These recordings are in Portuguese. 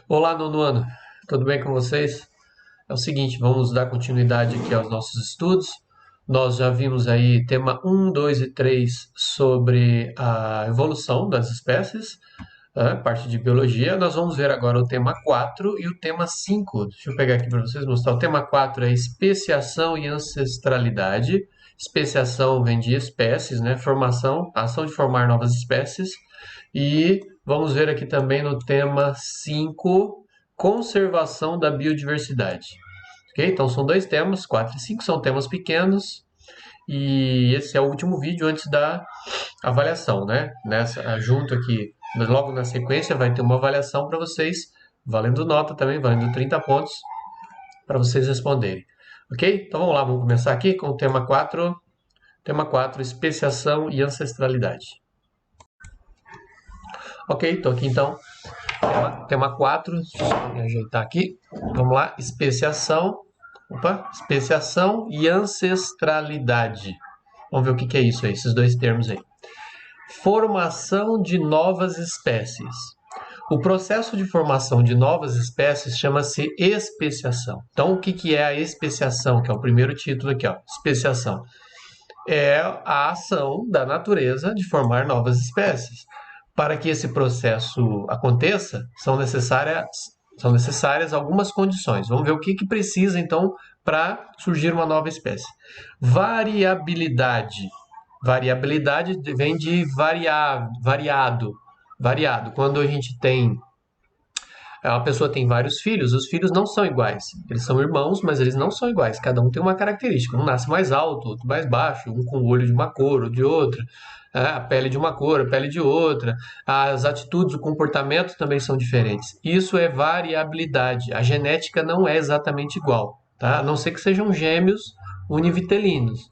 Olá, nono ano, tudo bem com vocês? É o seguinte, vamos dar continuidade aqui aos nossos estudos. Nós já vimos aí tema 1, 2 e 3 sobre a evolução das espécies, parte de biologia. Nós vamos ver agora o tema 4 e o tema 5. Deixa eu pegar aqui para vocês mostrar. O tema 4 é especiação e ancestralidade. Especiação vem de espécies, né? Formação, ação de formar novas espécies. E vamos ver aqui também no tema 5, conservação da biodiversidade. Ok? Então são dois temas, 4 e 5 são temas pequenos. E esse é o último vídeo antes da avaliação, né? Junto aqui, logo na sequência, vai ter uma avaliação para vocês, valendo nota também, valendo 30 pontos, para vocês responderem. Ok? Então vamos lá, vamos começar aqui com o tema 4. Tema 4, especiação e ancestralidade. Ok, estou aqui então. Tema 4, deixa eu me ajeitar aqui. Vamos lá, especiação e ancestralidade. Vamos ver o que é isso aí, esses dois termos aí. Formação de novas espécies. O processo de formação de novas espécies chama-se especiação. Então, o que é a especiação? Que é o primeiro título aqui, ó. Especiação. É a ação da natureza de formar novas espécies. Para que esse processo aconteça, são necessárias algumas condições. Vamos ver o que precisa, então, para surgir uma nova espécie. Variabilidade. Variabilidade vem de variado. Quando a gente tem... A pessoa tem vários filhos, os filhos não são iguais. Eles são irmãos, mas eles não são iguais. Cada um tem uma característica. Um nasce mais alto, outro mais baixo, um com o olho de uma cor ou de outra, a pele de uma cor, a pele de outra. As atitudes, o comportamento também são diferentes. Isso é variabilidade. A genética não é exatamente igual, tá? A não ser que sejam gêmeos univitelinos.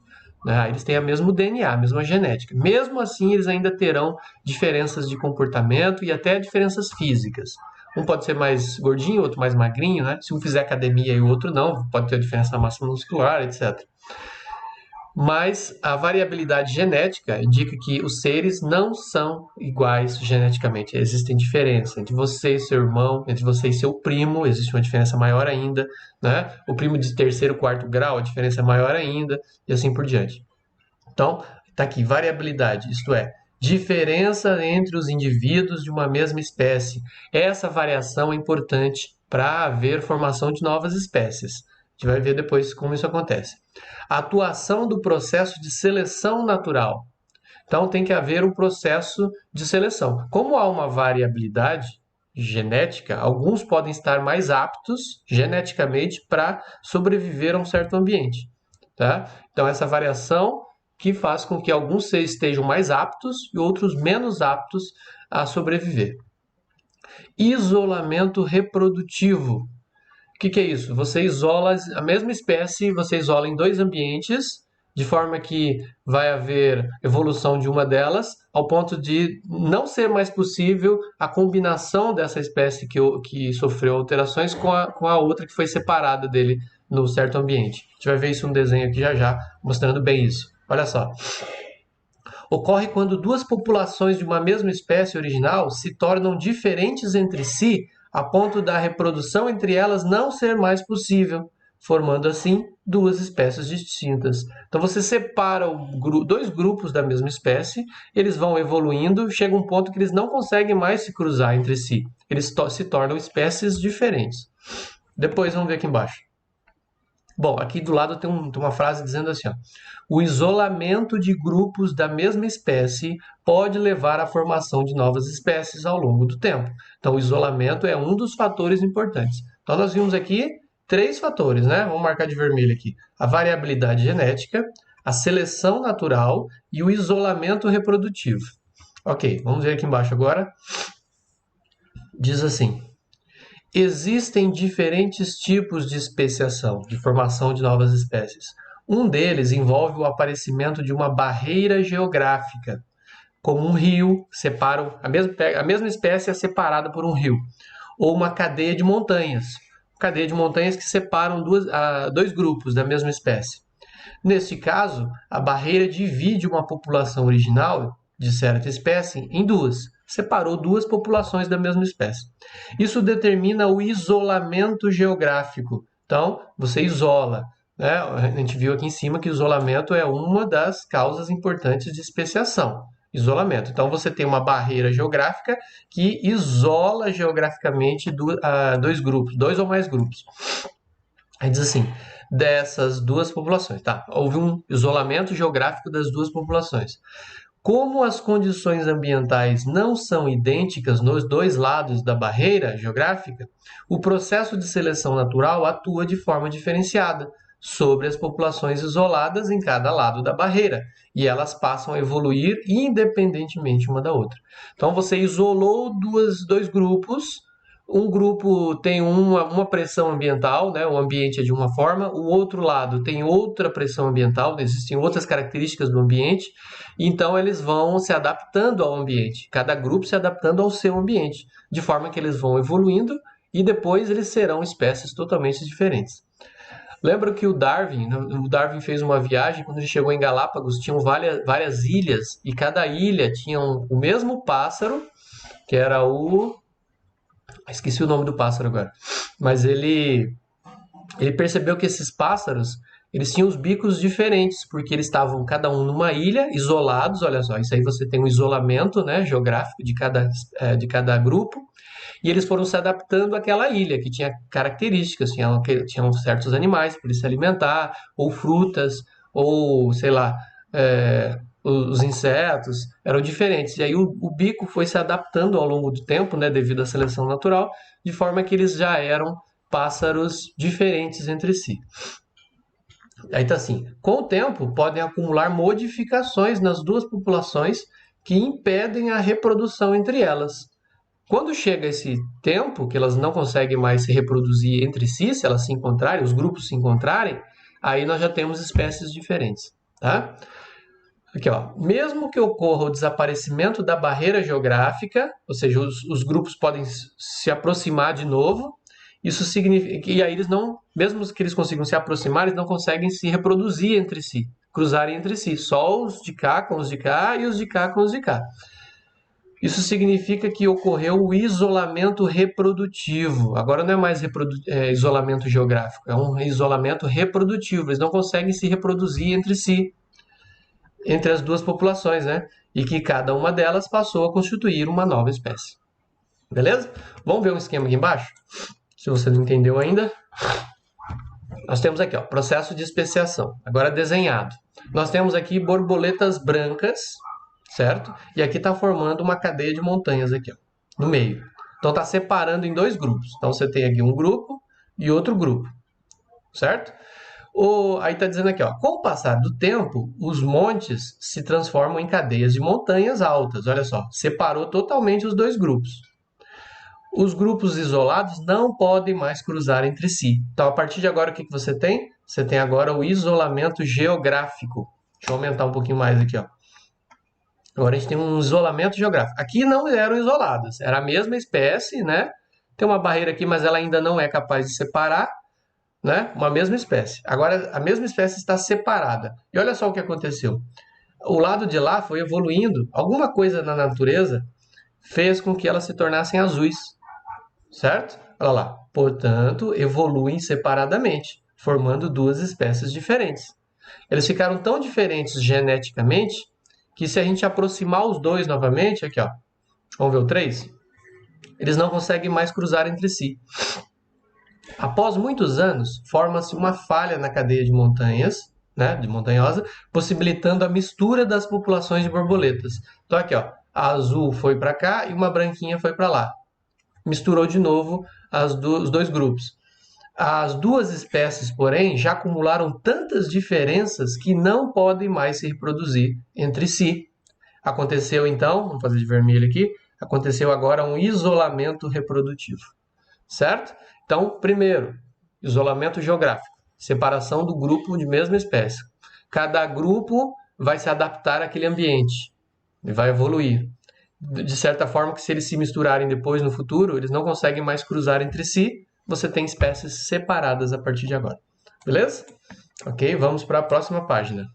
Eles têm o mesmo DNA, a mesma genética. Mesmo assim, eles ainda terão diferenças de comportamento e até diferenças físicas. Um pode ser mais gordinho, outro mais magrinho, né? Se um fizer academia e o outro não, pode ter diferença na massa muscular, etc. Mas a variabilidade genética indica que os seres não são iguais geneticamente. Existem diferenças entre você e seu irmão, entre você e seu primo, existe uma diferença maior ainda, né? O primo de terceiro, quarto grau, a diferença é maior ainda, e assim por diante. Então, está aqui, variabilidade, isto é, diferença entre os indivíduos de uma mesma espécie. Essa variação é importante para haver formação de novas espécies. A gente vai ver depois como isso acontece. A atuação do processo de seleção natural. Então, tem que haver um processo de seleção. Como há uma variabilidade genética, alguns podem estar mais aptos geneticamente para sobreviver a um certo ambiente. Tá? Então, essa variação que faz com que alguns seres estejam mais aptos e outros menos aptos a sobreviver. Isolamento reprodutivo. O que é isso? Você isola a mesma espécie, você isola em dois ambientes, de forma que vai haver evolução de uma delas, ao ponto de não ser mais possível a combinação dessa espécie que sofreu alterações com a outra que foi separada dele no certo ambiente. A gente vai ver isso no desenho aqui já, mostrando bem isso. Olha só. Ocorre quando duas populações de uma mesma espécie original se tornam diferentes entre si a ponto da reprodução entre elas não ser mais possível, formando assim duas espécies distintas. Então você separa dois grupos da mesma espécie, eles vão evoluindo, chega um ponto que eles não conseguem mais se cruzar entre si. Eles se tornam espécies diferentes. Depois vamos ver aqui embaixo. Bom, aqui do lado tem uma frase dizendo assim, ó, o isolamento de grupos da mesma espécie pode levar à formação de novas espécies ao longo do tempo. Então, o isolamento é um dos fatores importantes. Então, nós vimos aqui 3 fatores, né? Vamos marcar de vermelho aqui. A variabilidade genética, a seleção natural e o isolamento reprodutivo. Ok, vamos ver aqui embaixo agora. Diz assim... Existem diferentes tipos de especiação, de formação de novas espécies. Um deles envolve o aparecimento de uma barreira geográfica, como um rio, a mesma espécie é separada por um rio, ou uma cadeia de montanhas que separam dois grupos da mesma espécie. Neste caso, a barreira divide uma população original de certa espécie em duas. separou duas populações da mesma espécie. Isso determina o isolamento geográfico. Então, você isola, né? A gente viu aqui em cima que isolamento é uma das causas importantes de especiação. Isolamento. Então, você tem uma barreira geográfica que isola geograficamente dois grupos, dois ou mais grupos. Aí diz assim, dessas duas populações, tá? Houve um isolamento geográfico das duas populações. Como as condições ambientais não são idênticas nos dois lados da barreira geográfica, o processo de seleção natural atua de forma diferenciada sobre as populações isoladas em cada lado da barreira, e elas passam a evoluir independentemente uma da outra. Então você isolou dois grupos. Um grupo tem uma pressão ambiental, né? O ambiente é de uma forma, o outro lado tem outra pressão ambiental, existem outras características do ambiente, então eles vão se adaptando ao ambiente, cada grupo se adaptando ao seu ambiente, de forma que eles vão evoluindo e depois eles serão espécies totalmente diferentes. Lembra que o Darwin fez uma viagem, quando ele chegou em Galápagos, tinham várias ilhas, e cada ilha tinha o mesmo pássaro, que era esqueci o nome do pássaro agora. Mas ele percebeu que esses pássaros, eles tinham os bicos diferentes, porque eles estavam cada um numa ilha, isolados, olha só, isso aí você tem um isolamento, né, geográfico de cada grupo, e eles foram se adaptando àquela ilha, que tinha características, tinham certos animais para se alimentar, ou frutas, ou, sei lá, os insetos eram diferentes. E aí o bico foi se adaptando ao longo do tempo, né, devido à seleção natural, de forma que eles já eram pássaros diferentes entre si. Aí tá assim, com o tempo podem acumular modificações nas duas populações que impedem a reprodução entre elas. Quando chega esse tempo que elas não conseguem mais se reproduzir entre si, se elas se encontrarem, os grupos se encontrarem, aí nós já temos espécies diferentes, tá? Aqui, ó. Mesmo que ocorra o desaparecimento da barreira geográfica, ou seja, os grupos podem se aproximar de novo, isso significa que aí eles não, mesmo que eles consigam se aproximar, eles não conseguem se reproduzir entre si, cruzarem entre si, só os de cá com os de cá e os de cá com os de cá. Isso significa que ocorreu o isolamento reprodutivo. Agora não é mais isolamento geográfico, é um isolamento reprodutivo. Eles não conseguem se reproduzir entre si, entre as duas populações, né? E que cada uma delas passou a constituir uma nova espécie. Beleza? Vamos ver um esquema aqui embaixo? Se você não entendeu ainda. Nós temos aqui, ó, processo de especiação. Agora desenhado. Nós temos aqui borboletas brancas, certo? E aqui está formando uma cadeia de montanhas aqui, ó, no meio. Então está separando em dois grupos. Então você tem aqui um grupo e outro grupo, certo? Aí está dizendo aqui, ó, com o passar do tempo, os montes se transformam em cadeias de montanhas altas. Olha só, separou totalmente os dois grupos. Os grupos isolados não podem mais cruzar entre si. Então, a partir de agora, o que você tem? Você tem agora o isolamento geográfico. Deixa eu aumentar um pouquinho mais aqui, ó. Agora a gente tem um isolamento geográfico. Aqui não eram isoladas, era a mesma espécie, né? Tem uma barreira aqui, mas ela ainda não é capaz de separar, né? Uma mesma espécie. Agora a mesma espécie está separada. E olha só o que aconteceu. O lado de lá foi evoluindo. Alguma coisa na natureza fez com que elas se tornassem azuis, certo? Olha lá. Portanto, evoluem separadamente, formando duas espécies diferentes. Eles ficaram tão diferentes geneticamente que se a gente aproximar os dois novamente, aqui ó, vamos ver o 3, eles não conseguem mais cruzar entre si. Após muitos anos, forma-se uma falha na cadeia de montanhas, né, de montanhosa, possibilitando a mistura das populações de borboletas. Então aqui ó, a azul foi para cá e uma branquinha foi para lá. Misturou de novo os dois grupos. As duas espécies, porém, já acumularam tantas diferenças que não podem mais se reproduzir entre si. Aconteceu então, vamos fazer de vermelho aqui, aconteceu agora um isolamento reprodutivo, certo? Então, primeiro, isolamento geográfico, separação do grupo de mesma espécie. Cada grupo vai se adaptar àquele ambiente e vai evoluir. De certa forma que se eles se misturarem depois no futuro, eles não conseguem mais cruzar entre si, você tem espécies separadas a partir de agora. Beleza? Ok, vamos para a próxima página.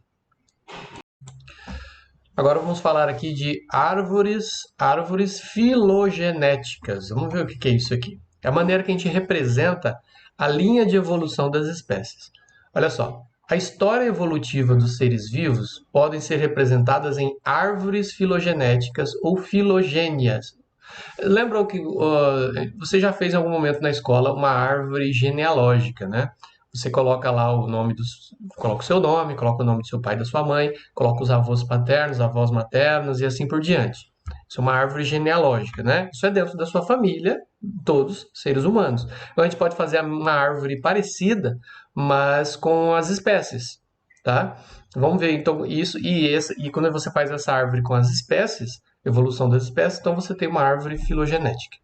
Agora vamos falar aqui de árvores filogenéticas. Vamos ver o que é isso aqui. É a maneira que a gente representa a linha de evolução das espécies. Olha só, a história evolutiva dos seres vivos podem ser representadas em árvores filogenéticas ou filogêneas. Lembram que você já fez em algum momento na escola uma árvore genealógica, né? Você coloca lá o nome coloca o seu nome, coloca o nome do seu pai e da sua mãe, coloca os avós paternos, avós maternos e assim por diante. Isso é uma árvore genealógica, né? Isso é dentro da sua família, todos seres humanos. Então a gente pode fazer uma árvore parecida, mas com as espécies, tá? Vamos ver então isso e quando você faz essa árvore com as espécies, evolução das espécies, então você tem uma árvore filogenética.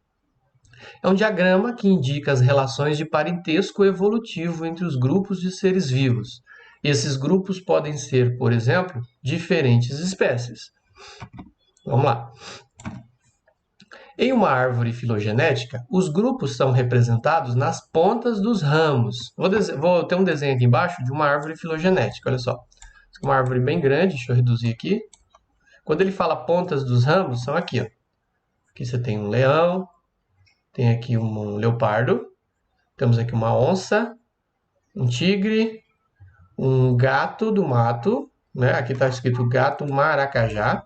É um diagrama que indica as relações de parentesco evolutivo entre os grupos de seres vivos. Esses grupos podem ser, por exemplo, diferentes espécies. Vamos lá. Em uma árvore filogenética, os grupos são representados nas pontas dos ramos. Vou ter um desenho aqui embaixo de uma árvore filogenética, olha só. Uma árvore bem grande, deixa eu reduzir aqui. Quando ele fala pontas dos ramos, são aqui, ó. Aqui você tem um leão, tem aqui um leopardo, temos aqui uma onça, um tigre, um gato do mato, né? Aqui está escrito gato maracajá,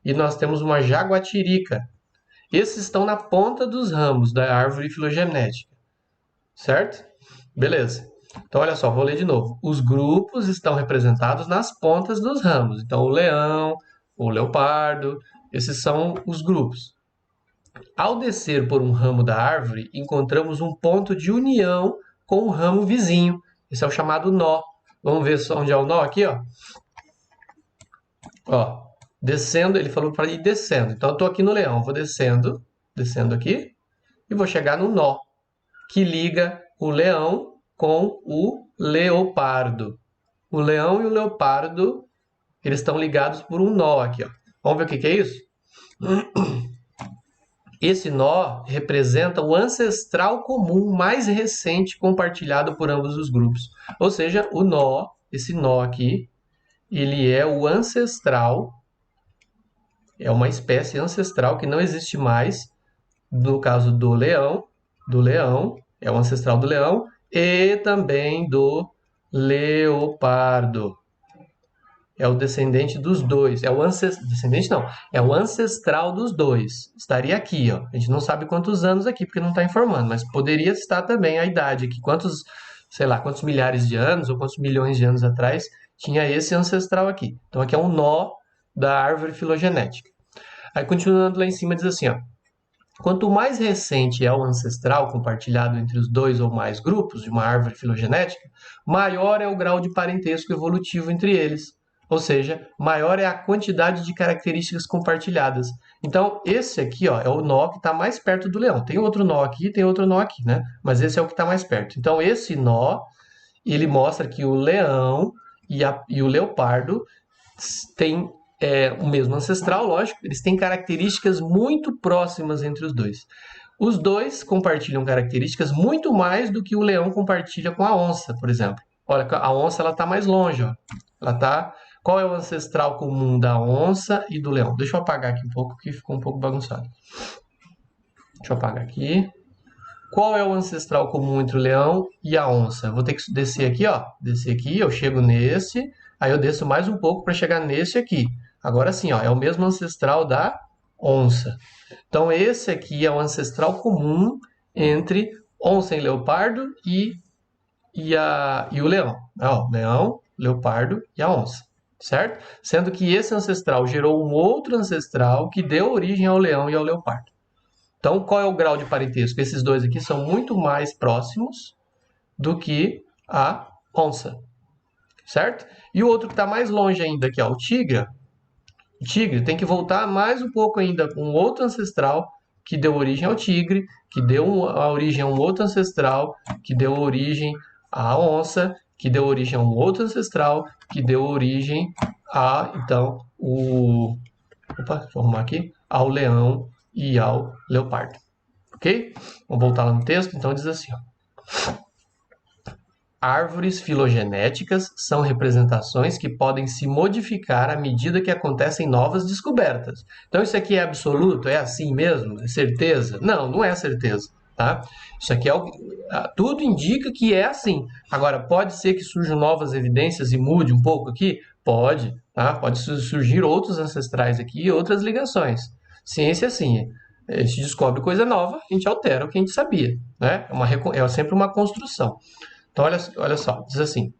e nós temos uma jaguatirica. Esses estão na ponta dos ramos da árvore filogenética, certo? Beleza. Então, olha só, vou ler de novo. Os grupos estão representados nas pontas dos ramos. Então, o leão, o leopardo, esses são os grupos. Ao descer por um ramo da árvore, encontramos um ponto de união com o ramo vizinho. Esse é o chamado nó. Vamos ver onde é o nó aqui, ó. Ó, descendo, ele falou para ir descendo. Então eu estou aqui no leão, vou descendo aqui e vou chegar no nó, que liga o leão com o leopardo. O leão e o leopardo, eles estão ligados por um nó aqui, ó. Vamos ver o que é isso? Esse nó representa o ancestral comum mais recente compartilhado por ambos os grupos. Ou seja, o nó, esse nó aqui, ele é o ancestral, é uma espécie ancestral que não existe mais, no caso do leão, é o ancestral do leão, e também do leopardo. É o descendente dos dois. Descendente não, é o ancestral dos dois. Estaria aqui, ó. A gente não sabe quantos anos aqui, porque não está informando, mas poderia estar também a idade aqui. Sei lá, quantos milhares de anos ou quantos milhões de anos atrás tinha esse ancestral aqui. Então aqui é um nó da árvore filogenética. Aí continuando lá em cima diz assim, ó. Quanto mais recente é o ancestral compartilhado entre os dois ou mais grupos de uma árvore filogenética, maior é o grau de parentesco evolutivo entre eles. Ou seja, maior é a quantidade de características compartilhadas. Então, esse aqui, ó, é o nó que está mais perto do leão. Tem outro nó aqui, tem outro nó aqui, né? Mas esse é o que está mais perto. Então, esse nó, ele mostra que o leão e o leopardo têm o mesmo ancestral, lógico, eles têm características muito próximas entre os dois. Os dois compartilham características muito mais do que o leão compartilha com a onça, por exemplo. Olha, a onça ela está mais longe, ó. Ela tá. Qual é o ancestral comum da onça e do leão? Deixa eu apagar aqui um pouco, que ficou um pouco bagunçado. Deixa eu apagar aqui. Qual é o ancestral comum entre o leão e a onça? Eu vou ter que descer aqui, ó. Descer aqui, eu chego nesse, aí eu desço mais um pouco para chegar nesse aqui. Agora sim, ó, é o mesmo ancestral da onça. Então esse aqui é o ancestral comum entre onça e leopardo e o leão. Ó, leão, leopardo e a onça, certo? Sendo que esse ancestral gerou um outro ancestral que deu origem ao leão e ao leopardo. Então, qual é o grau de parentesco? Esses dois aqui são muito mais próximos do que a onça, certo? E o outro que está mais longe ainda aqui, ó, o tigre. O tigre tem que voltar mais um pouco ainda com outro ancestral que deu origem ao tigre, que deu a origem a um outro ancestral, que deu origem à onça, que deu origem a um outro ancestral, que deu origem a, então, deixa eu arrumar aqui, ao leão e ao leopardo. Ok? Vamos voltar lá no texto, então diz assim, ó. Árvores filogenéticas são representações que podem se modificar à medida que acontecem novas descobertas. Então, isso aqui é absoluto? É assim mesmo? É certeza? Não, não é certeza. Tá? Isso aqui é tudo indica que é assim. Agora, pode ser que surjam novas evidências e mude um pouco aqui? Pode. Tá? Pode surgir outros ancestrais aqui e outras ligações. Ciência é assim. A gente descobre coisa nova, a gente altera o que a gente sabia. Né? É sempre uma construção. Então, olha só, diz assim: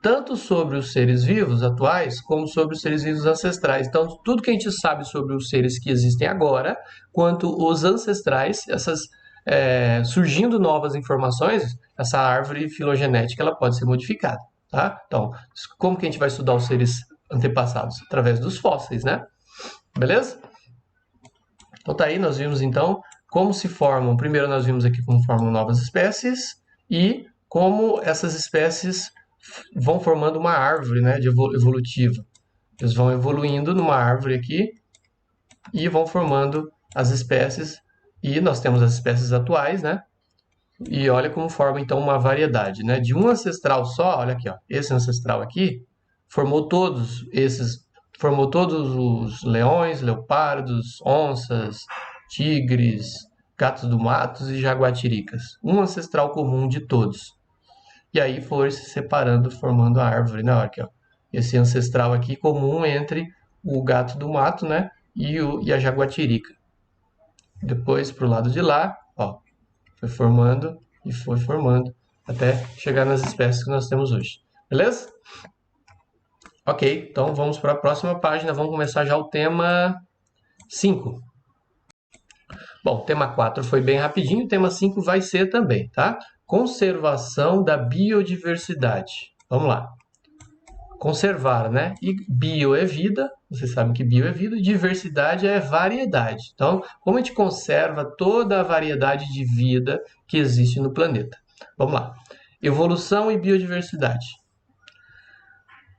tanto sobre os seres vivos atuais, como sobre os seres vivos ancestrais. Então, tudo que a gente sabe sobre os seres que existem agora, quanto os ancestrais, surgindo novas informações, essa árvore filogenética ela pode ser modificada. Tá? Então, como que a gente vai estudar os seres antepassados? Através dos fósseis, né? Beleza? Então, tá aí, nós vimos então como se formam. Primeiro, nós vimos aqui como formam novas espécies e como essas espécies vão formando uma árvore, né, evolutiva. Eles vão evoluindo numa árvore aqui e vão formando as espécies. E nós temos as espécies atuais, né? E olha como forma então uma variedade, né? De um ancestral só, olha aqui, ó, esse ancestral aqui formou todos os leões, leopardos, onças, tigres, gatos do mato e jaguatiricas. Um ancestral comum de todos. E aí foram se separando, formando a árvore, né? Aqui, ó. Esse ancestral aqui comum entre o gato do mato, né? E a jaguatirica. Depois, para o lado de lá, ó, foi formando e foi formando até chegar nas espécies que nós temos hoje. Beleza? Ok, então vamos para a próxima página. Vamos começar já o tema 5. Bom, o tema 4 foi bem rapidinho, o tema 5 vai ser também, tá? Conservação da biodiversidade. Vamos lá. Conservar, né? E bio é vida, vocês sabem que bio é vida, e diversidade é variedade. Então, como a gente conserva toda a variedade de vida que existe no planeta? Vamos lá. Evolução e biodiversidade.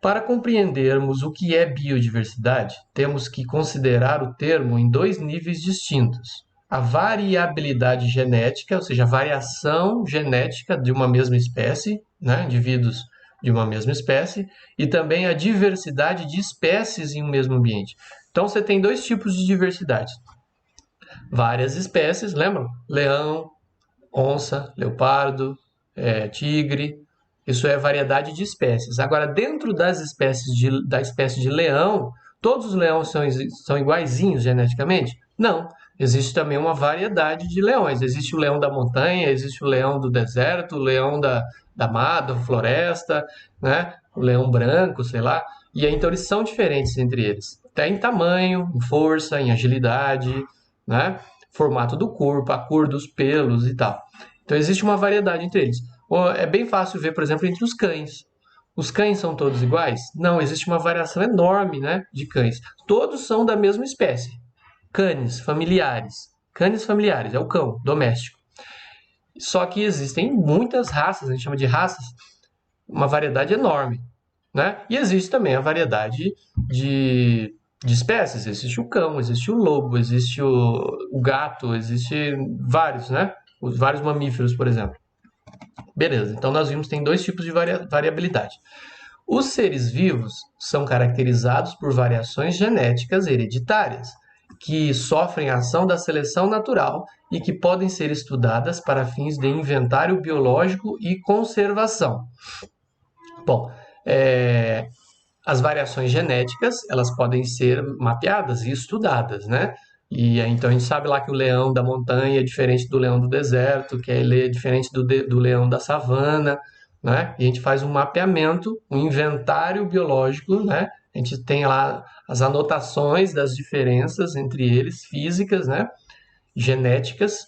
Para compreendermos o que é biodiversidade, temos que considerar o termo em dois níveis distintos. A variabilidade genética, ou seja, a variação genética de uma mesma espécie, né, indivíduos de uma mesma espécie, e também a diversidade de espécies em um mesmo ambiente. Então, você tem dois tipos de diversidade. Várias espécies, lembram? Leão, onça, leopardo, tigre. Isso é variedade de espécies. Agora, dentro das espécies da espécie de leão, todos os leões são iguaizinhos geneticamente? Não. Existe também uma variedade de leões. Existe o leão da montanha, existe o leão do deserto, o leão da mata, da floresta, né? O leão branco, sei lá. E aí, então eles são diferentes entre eles. Até em tamanho, em força, em agilidade, né? Formato do corpo, a cor dos pelos e tal. Então existe uma variedade entre eles. É bem fácil ver, por exemplo, entre os cães. Os cães são todos iguais? Não, existe uma variação enorme, né, de cães. Todos são da mesma espécie. Canes familiares. Canes familiares é o cão doméstico. Só que existem muitas raças, a gente chama de raças, uma variedade enorme, né? E existe também a variedade de espécies. Existe o cão, existe o lobo, existe o gato, existe vários, né? Os vários mamíferos, por exemplo. Beleza, então nós vimos que tem dois tipos de variabilidade. Os seres vivos são caracterizados por variações genéticas hereditárias, que sofrem a ação da seleção natural e que podem ser estudadas para fins de inventário biológico e conservação. Bom, as variações genéticas, elas podem ser mapeadas e estudadas, né? E então a gente sabe lá que o leão da montanha é diferente do leão do deserto, que ele é diferente do leão da savana, né? E a gente faz um mapeamento, um inventário biológico, né? A gente tem lá as anotações das diferenças entre eles, físicas, né? Genéticas,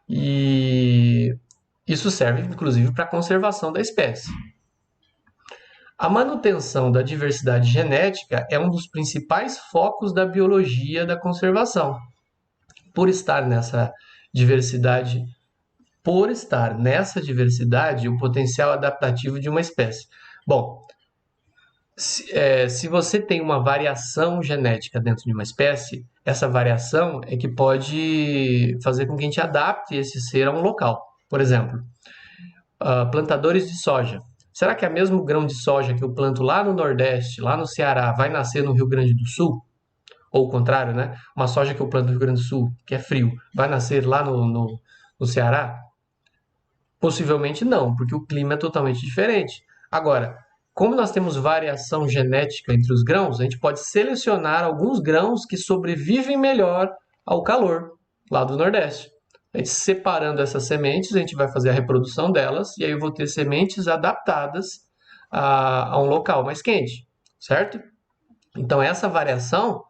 e isso serve inclusive para a conservação da espécie. A manutenção da diversidade genética é um dos principais focos da biologia da conservação. Por estar nessa diversidade, o potencial adaptativo de uma espécie. Bom, se você tem uma variação genética dentro de uma espécie, essa variação é que pode fazer com que a gente adapte esse ser a um local. Por exemplo, plantadores de soja. Será que é o mesmo grão de soja que eu planto lá no Nordeste, lá no Ceará, vai nascer no Rio Grande do Sul? Ou o contrário, né? Uma soja que eu planto no Rio Grande do Sul, que é frio, vai nascer lá no Ceará? Possivelmente não, porque o clima é totalmente diferente. Agora, como nós temos variação genética entre os grãos, a gente pode selecionar alguns grãos que sobrevivem melhor ao calor lá do Nordeste. A gente separando essas sementes, a gente vai fazer a reprodução delas, e aí eu vou ter sementes adaptadas a um local mais quente, certo? Então, essa variação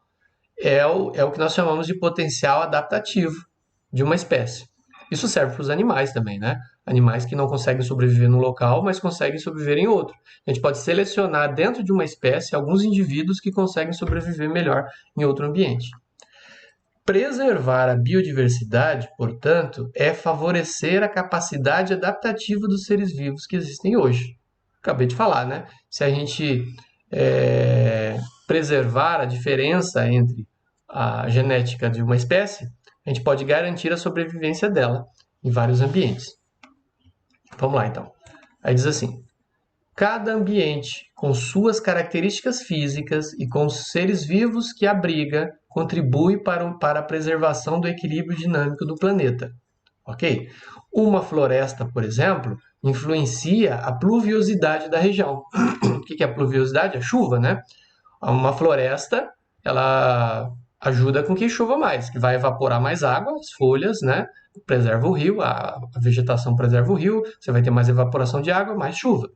é o que nós chamamos de potencial adaptativo de uma espécie. Isso serve para os animais também, né? Animais que não conseguem sobreviver num local, mas conseguem sobreviver em outro. A gente pode selecionar dentro de uma espécie alguns indivíduos que conseguem sobreviver melhor em outro ambiente. Preservar a biodiversidade, portanto, é favorecer a capacidade adaptativa dos seres vivos que existem hoje. Acabei de falar, né? Se a gente preservar a diferença entre a genética de uma espécie, a gente pode garantir a sobrevivência dela em vários ambientes. Vamos lá, então. Aí diz assim: cada ambiente, com suas características físicas e com os seres vivos que abriga, contribui para a preservação do equilíbrio dinâmico do planeta. Ok? Uma floresta, por exemplo, influencia a pluviosidade da região. O que é a pluviosidade? A chuva, né? Uma floresta, ela ajuda com que chova mais, que vai evaporar mais água, as folhas, né? Preserva o rio, a vegetação preserva o rio, você vai ter mais evaporação de água, mais chuva.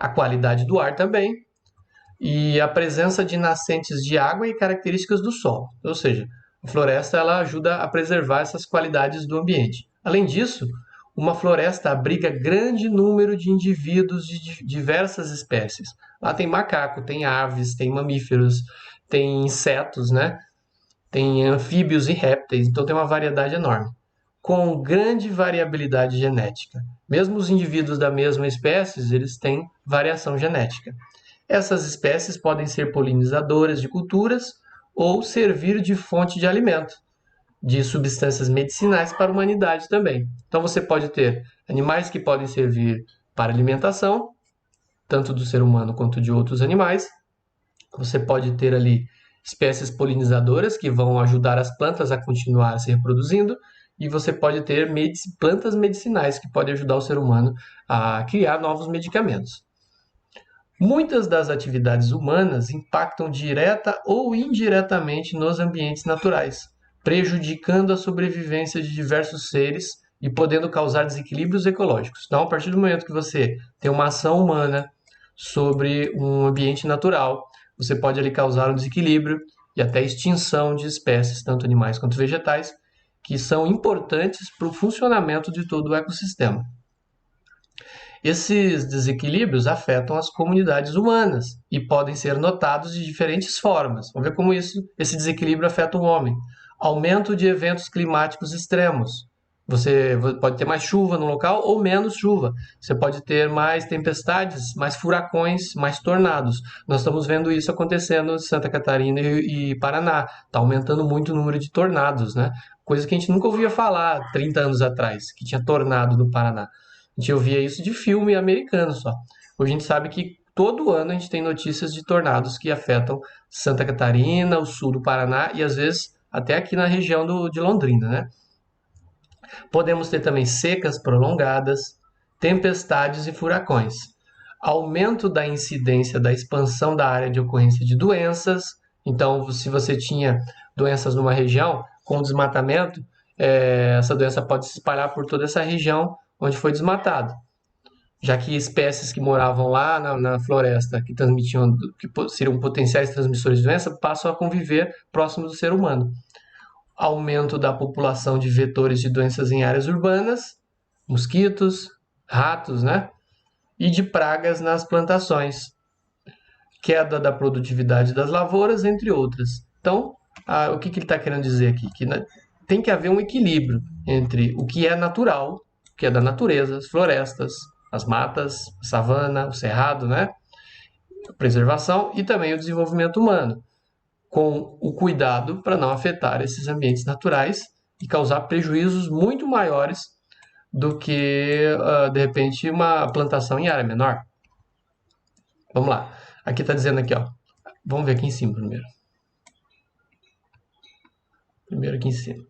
A qualidade do ar também, e a presença de nascentes de água e características do solo. Ou seja, a floresta ela ajuda a preservar essas qualidades do ambiente. Além disso, uma floresta abriga grande número de indivíduos de diversas espécies. Lá tem macaco, tem aves, tem mamíferos, tem insetos, né? Tem anfíbios e répteis, então tem uma variedade enorme, com grande variabilidade genética. Mesmo os indivíduos da mesma espécie, eles têm variação genética. Essas espécies podem ser polinizadoras de culturas ou servir de fonte de alimento, de substâncias medicinais para a humanidade também. Então você pode ter animais que podem servir para alimentação, tanto do ser humano quanto de outros animais. Você pode ter ali espécies polinizadoras que vão ajudar as plantas a continuar se reproduzindo, e você pode ter plantas medicinais que podem ajudar o ser humano a criar novos medicamentos. Muitas das atividades humanas impactam direta ou indiretamente nos ambientes naturais, prejudicando a sobrevivência de diversos seres e podendo causar desequilíbrios ecológicos. Então, a partir do momento que você tem uma ação humana sobre um ambiente natural, você pode ali causar um desequilíbrio e até extinção de espécies, tanto animais quanto vegetais, que são importantes para o funcionamento de todo o ecossistema. Esses desequilíbrios afetam as comunidades humanas e podem ser notados de diferentes formas. Vamos ver como esse desequilíbrio afeta o homem. Aumento de eventos climáticos extremos. Você pode ter mais chuva no local ou menos chuva. Você pode ter mais tempestades, mais furacões, mais tornados. Nós estamos vendo isso acontecendo em Santa Catarina e Paraná. Está aumentando muito o número de tornados, né? Coisa que a gente nunca ouvia falar 30 anos atrás, que tinha tornado no Paraná. A gente ouvia isso de filme americano só. Hoje a gente sabe que todo ano a gente tem notícias de tornados que afetam Santa Catarina, o sul do Paraná e às vezes até aqui na região de Londrina, né? Podemos ter também secas prolongadas, tempestades e furacões. Aumento da incidência da expansão da área de ocorrência de doenças. Então, se você tinha doenças numa região, com o desmatamento, essa doença pode se espalhar por toda essa região onde foi desmatado, já que espécies que moravam lá na floresta, que seriam potenciais transmissores de doença, passam a conviver próximo do ser humano. Aumento da população de vetores de doenças em áreas urbanas, mosquitos, ratos, né? E de pragas nas plantações, queda da produtividade das lavouras, entre outras. Então, o que ele está querendo dizer aqui? Que tem que haver um equilíbrio entre o que é natural, que é da natureza, as florestas, as matas, a savana, o cerrado, né? A preservação e também o desenvolvimento humano, com o cuidado para não afetar esses ambientes naturais e causar prejuízos muito maiores do que, de repente, uma plantação em área menor. Vamos lá. Aqui está dizendo aqui, ó. Vamos ver aqui em cima primeiro. Primeiro aqui em cima.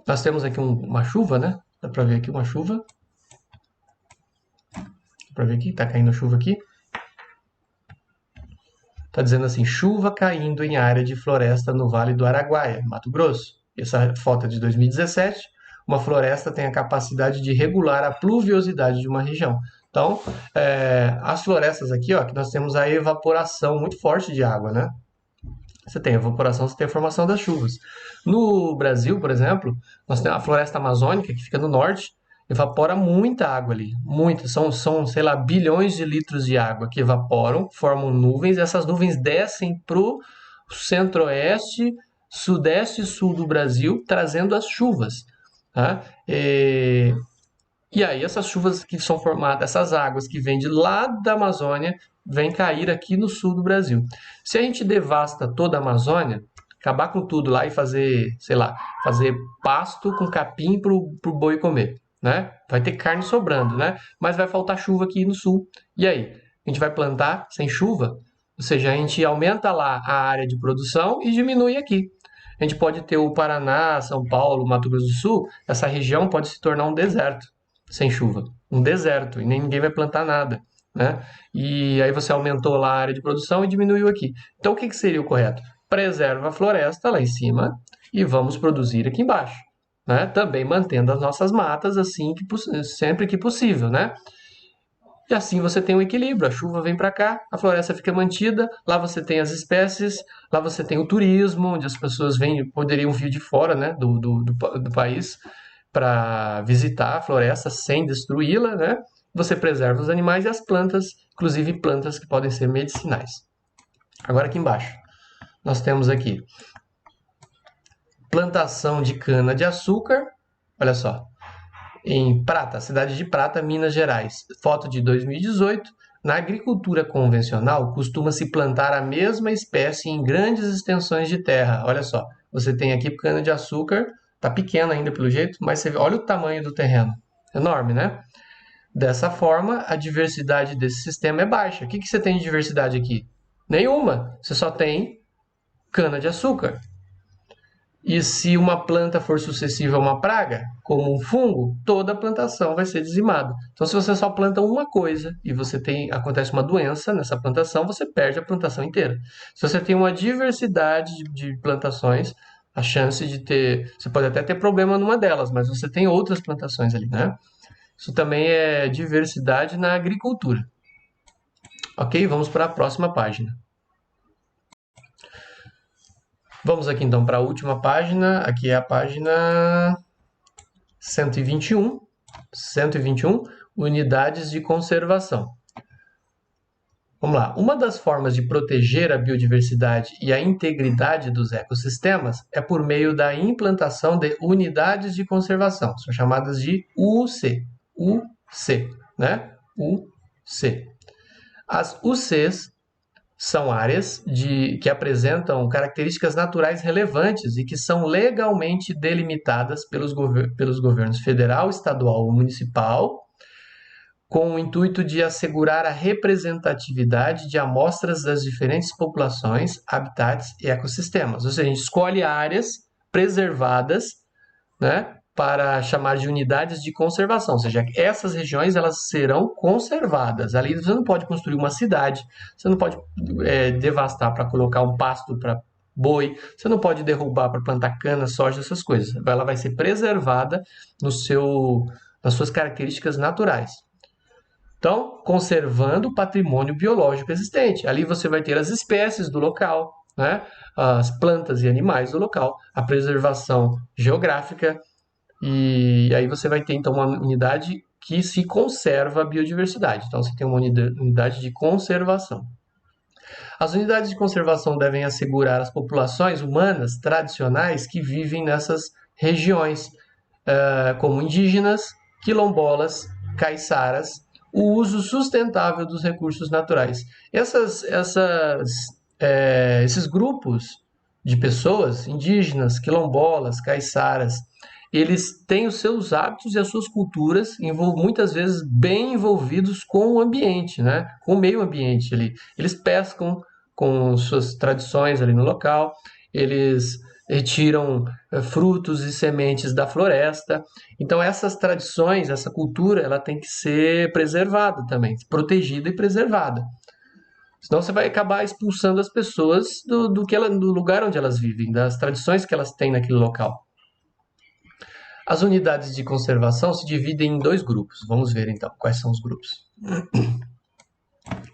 Nós temos aqui uma chuva, né? Dá para ver aqui uma chuva. Dá para ver aqui, tá caindo a chuva aqui. Tá dizendo assim, chuva caindo em área de floresta no Vale do Araguaia, Mato Grosso. Essa foto é de 2017. Uma floresta tem a capacidade de regular a pluviosidade de uma região. Então, as florestas aqui, ó, que nós temos a evaporação muito forte de água, né? Você tem evaporação, você tem a formação das chuvas. No Brasil, por exemplo, nós temos a floresta amazônica, que fica no norte, evapora muita água ali, muita. São, sei lá, bilhões de litros de água que evaporam, formam nuvens, e essas nuvens descem para o centro-oeste, sudeste e sul do Brasil, trazendo as chuvas. Tá? E aí essas chuvas que são formadas, essas águas que vêm de lá da Amazônia, vêm cair aqui no sul do Brasil. Se a gente devasta toda a Amazônia, acabar com tudo lá e fazer, sei lá, fazer pasto com capim pro boi comer, né? Vai ter carne sobrando, né? Mas vai faltar chuva aqui no sul. E aí? A gente vai plantar sem chuva? Ou seja, a gente aumenta lá a área de produção e diminui aqui. A gente pode ter o Paraná, São Paulo, Mato Grosso do Sul, essa região pode se tornar um deserto sem chuva, um deserto, e ninguém vai plantar nada, né? E aí você aumentou lá a área de produção e diminuiu aqui. Então o que seria o correto? Preserva a floresta lá em cima e vamos produzir aqui embaixo, né? Também mantendo as nossas matas assim sempre que possível, né? E assim você tem um equilíbrio, a chuva vem para cá, a floresta fica mantida, lá você tem as espécies, lá você tem o turismo, onde as pessoas poderiam vir de fora, né, do país, para visitar a floresta sem destruí-la, né? Você preserva os animais e as plantas, inclusive plantas que podem ser medicinais. Agora aqui embaixo, nós temos aqui plantação de cana de açúcar, olha só, em Prata, cidade de Prata, Minas Gerais. Foto de 2018. Na agricultura convencional, costuma-se plantar a mesma espécie em grandes extensões de terra. Olha só, você tem aqui cana de açúcar, tá pequena ainda pelo jeito, mas você vê, olha o tamanho do terreno, enorme, né? Dessa forma, a diversidade desse sistema é baixa. O que você tem de diversidade aqui? Nenhuma. Você só tem cana de açúcar. E se uma planta for suscetível a uma praga, como um fungo, toda a plantação vai ser dizimada. Então, se você só planta uma coisa e acontece uma doença nessa plantação, você perde a plantação inteira. Se você tem uma diversidade de plantações, a chance de ter... Você pode até ter problema numa delas, mas você tem outras plantações ali, né? Isso também é diversidade na agricultura. Ok? Vamos para a próxima página. Vamos aqui então para a última página. Aqui é a página 121. 121, unidades de conservação. Vamos lá. Uma das formas de proteger a biodiversidade e a integridade dos ecossistemas é por meio da implantação de unidades de conservação. São chamadas de UC. UC, né? UC. As UCs são áreas que apresentam características naturais relevantes e que são legalmente delimitadas pelos governos federal, estadual ou municipal, com o intuito de assegurar a representatividade de amostras das diferentes populações, habitats e ecossistemas. Ou seja, a gente escolhe áreas preservadas, né, para chamar de unidades de conservação, ou seja, essas regiões elas serão conservadas. Ali você não pode construir uma cidade, você não pode devastar para colocar um pasto para boi, você não pode derrubar para plantar cana, soja, essas coisas. Ela vai ser preservada nas suas características naturais. Então, conservando o patrimônio biológico existente. Ali você vai ter as espécies do local, né? As plantas e animais do local, a preservação geográfica, e aí você vai ter, então, uma unidade que se conserva a biodiversidade. Então, você tem uma unidade de conservação. As unidades de conservação devem assegurar as populações humanas tradicionais que vivem nessas regiões, como indígenas, quilombolas, caiçaras, o uso sustentável dos recursos naturais. Esses grupos de pessoas, indígenas, quilombolas, caiçaras, eles têm os seus hábitos e as suas culturas, muitas vezes bem envolvidos com o ambiente, né? Com o meio ambiente ali. Eles pescam com suas tradições ali no local, eles retiram frutos e sementes da floresta. Então essas tradições, essa cultura, ela tem que ser preservada também, protegida e preservada. Senão você vai acabar expulsando as pessoas do lugar onde elas vivem, das tradições que elas têm naquele local. As unidades de conservação se dividem em dois grupos. Vamos ver então quais são os grupos.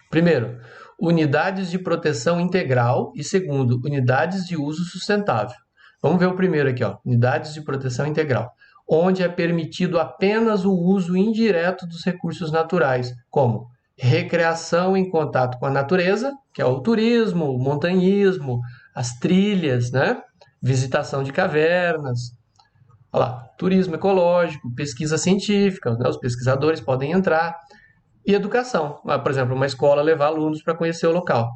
Primeiro, unidades de proteção integral e segundo, unidades de uso sustentável. Vamos ver o primeiro aqui, ó, unidades de proteção integral, onde é permitido apenas o uso indireto dos recursos naturais, como recreação em contato com a natureza, que é o turismo, o montanhismo, as trilhas, né? Visitação de cavernas. Olha lá, turismo ecológico, pesquisa científica, né? Os pesquisadores podem entrar. E educação, por exemplo, uma escola levar alunos para conhecer o local.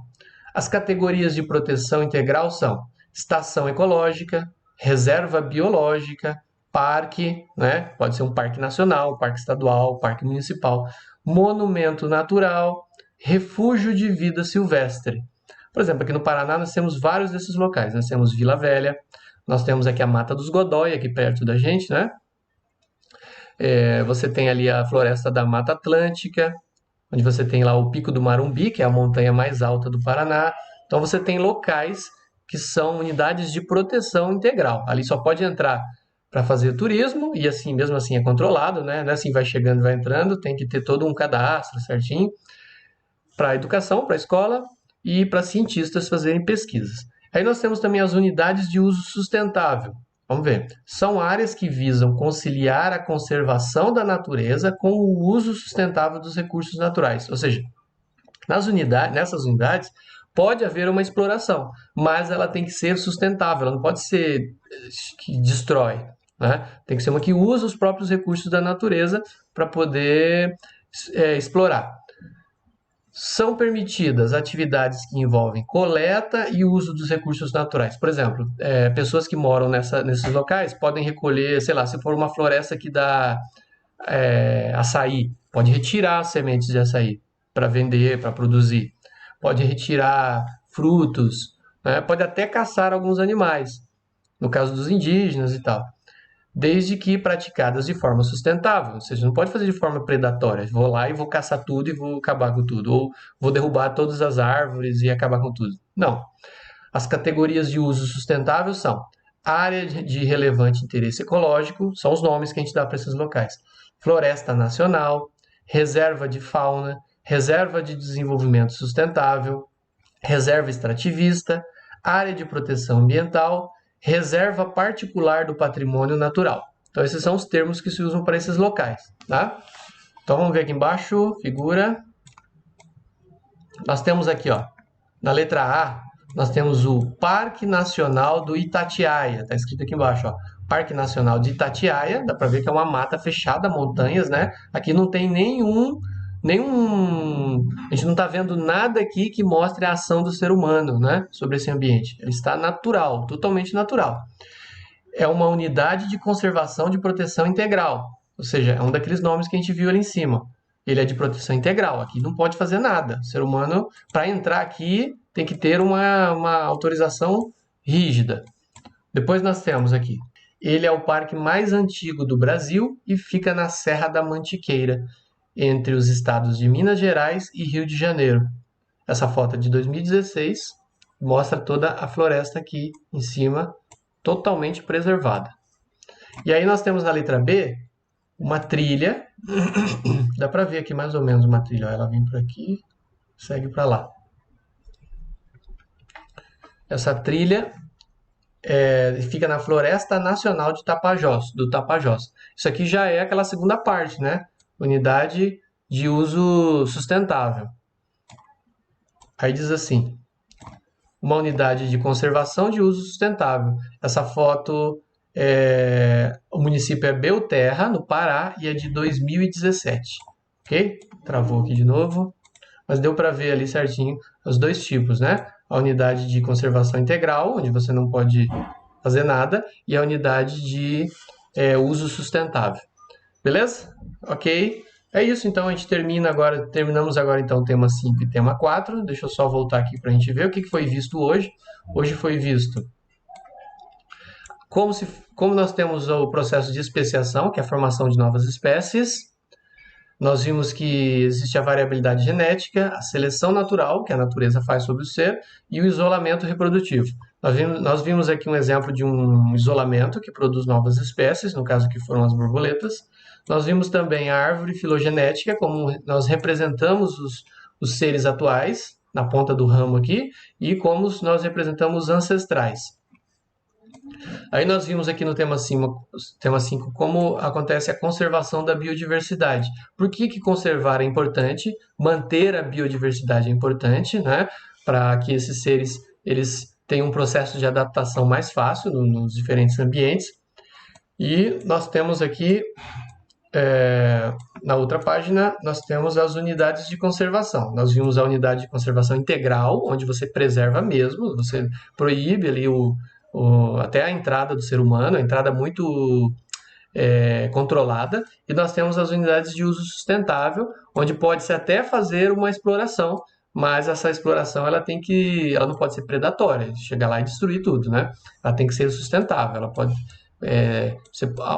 As categorias de proteção integral são estação ecológica, reserva biológica, parque, né? Pode ser um parque nacional, parque estadual, parque municipal, monumento natural, refúgio de vida silvestre. Por exemplo, aqui no Paraná nós temos vários desses locais. Nós temos Vila Velha, nós temos aqui a Mata dos Godói, aqui perto da gente, né? Você tem ali a floresta da Mata Atlântica, onde você tem lá o Pico do Marumbi, que é a montanha mais alta do Paraná. Então você tem locais que são unidades de proteção integral. Ali só pode entrar para fazer turismo e assim, mesmo assim é controlado, né? Não é assim vai chegando, vai entrando, tem que ter todo um cadastro certinho para educação, para a escola e para cientistas fazerem pesquisas. Aí nós temos também as unidades de uso sustentável. Vamos ver. São áreas que visam conciliar a conservação da natureza com o uso sustentável dos recursos naturais. Ou seja, nessas unidades pode haver uma exploração, mas ela tem que ser sustentável, ela não pode ser que destrói, né? Tem que ser uma que usa os próprios recursos da natureza para poder explorar. São permitidas atividades que envolvem coleta e uso dos recursos naturais. Por exemplo, pessoas que moram nesses locais podem recolher, sei lá, se for uma floresta que dá açaí, pode retirar as sementes de açaí para vender, para produzir. Pode retirar frutos, né? Pode até caçar alguns animais, no caso dos indígenas e tal. Desde que praticadas de forma sustentável. Ou seja, não pode fazer de forma predatória. Vou lá e vou caçar tudo e vou acabar com tudo. Ou vou derrubar todas as árvores e acabar com tudo. Não. As categorias de uso sustentável são área de relevante interesse ecológico, são os nomes que a gente dá para esses locais. Floresta nacional, reserva de fauna, reserva de desenvolvimento sustentável, reserva extrativista, área de proteção ambiental, reserva particular do patrimônio natural. Então, esses são os termos que se usam para esses locais, tá? Então, vamos ver aqui embaixo, figura. Nós temos aqui, ó, na letra A, nós temos o Parque Nacional do Itatiaia. Está escrito aqui embaixo, ó. Parque Nacional de Itatiaia, dá para ver que é uma mata fechada, montanhas, né? Aqui não tem nenhum... A gente não está vendo nada aqui que mostre a ação do ser humano, né, sobre esse ambiente. Ele está natural, totalmente natural. É uma unidade de conservação de proteção integral, ou seja, é um daqueles nomes que a gente viu ali em cima. Ele é de proteção integral, aqui não pode fazer nada. O ser humano, para entrar aqui, tem que ter uma autorização rígida. Depois nós temos aqui, ele é o parque mais antigo do Brasil e fica na Serra da Mantiqueira, entre os estados de Minas Gerais e Rio de Janeiro. Essa foto é de 2016, mostra toda a floresta aqui em cima, totalmente preservada. E aí nós temos na letra B, uma trilha, dá para ver aqui mais ou menos uma trilha, ela vem por aqui, segue para lá. Essa trilha fica na Floresta Nacional de Tapajós, do Tapajós. Isso aqui já é aquela segunda parte, né? Unidade de uso sustentável. Aí diz assim, uma unidade de conservação de uso sustentável. Essa foto, o município é Belterra, no Pará, e é de 2017. Ok? Travou aqui de novo. Mas deu para ver ali certinho os dois tipos, né? A unidade de conservação integral, onde você não pode fazer nada, e a unidade de uso sustentável. Beleza? Ok? É isso, então a gente terminamos agora então o tema 5 e tema 4. Deixa eu só voltar aqui para a gente ver o que foi visto hoje. Hoje foi visto como nós temos o processo de especiação, que é a formação de novas espécies. Nós vimos que existe a variabilidade genética, a seleção natural, que a natureza faz sobre o ser, e o isolamento reprodutivo. Nós vimos aqui um exemplo de um isolamento que produz novas espécies, no caso que foram as borboletas. Nós vimos também a árvore filogenética, como nós representamos os seres atuais, na ponta do ramo aqui, e como nós representamos os ancestrais. Aí nós vimos aqui no tema 5 como acontece a conservação da biodiversidade. Por que conservar é importante? Manter a biodiversidade é importante, né? Para que esses seres eles tenham um processo de adaptação mais fácil nos diferentes ambientes. E nós temos aqui, na outra página, nós temos as unidades de conservação. Nós vimos a unidade de conservação integral, onde você preserva mesmo, você proíbe ali até a entrada do ser humano, a entrada muito controlada, e nós temos as unidades de uso sustentável, onde pode-se até fazer uma exploração, mas essa exploração ela não pode ser predatória, chegar lá e destruir tudo, né? Ela tem que ser sustentável, ela pode,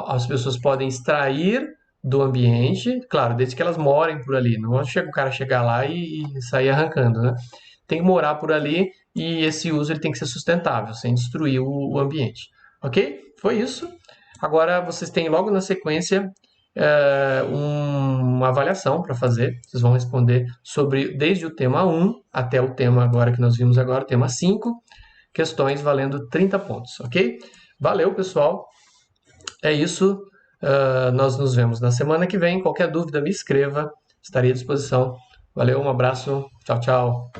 as pessoas podem extrair do ambiente, claro, desde que elas morem por ali, não o cara chegar lá e sair arrancando, né? Tem que morar por ali e esse uso ele tem que ser sustentável, sem destruir o ambiente. Ok? Foi isso. Agora vocês têm logo na sequência uma avaliação para fazer. Vocês vão responder desde o tema 1 até o tema agora que nós vimos agora, o tema 5, questões valendo 30 pontos, ok? Valeu, pessoal. É isso. Nós nos vemos na semana que vem. Qualquer dúvida, me escreva. Estarei à disposição. Valeu, um abraço. Tchau, tchau.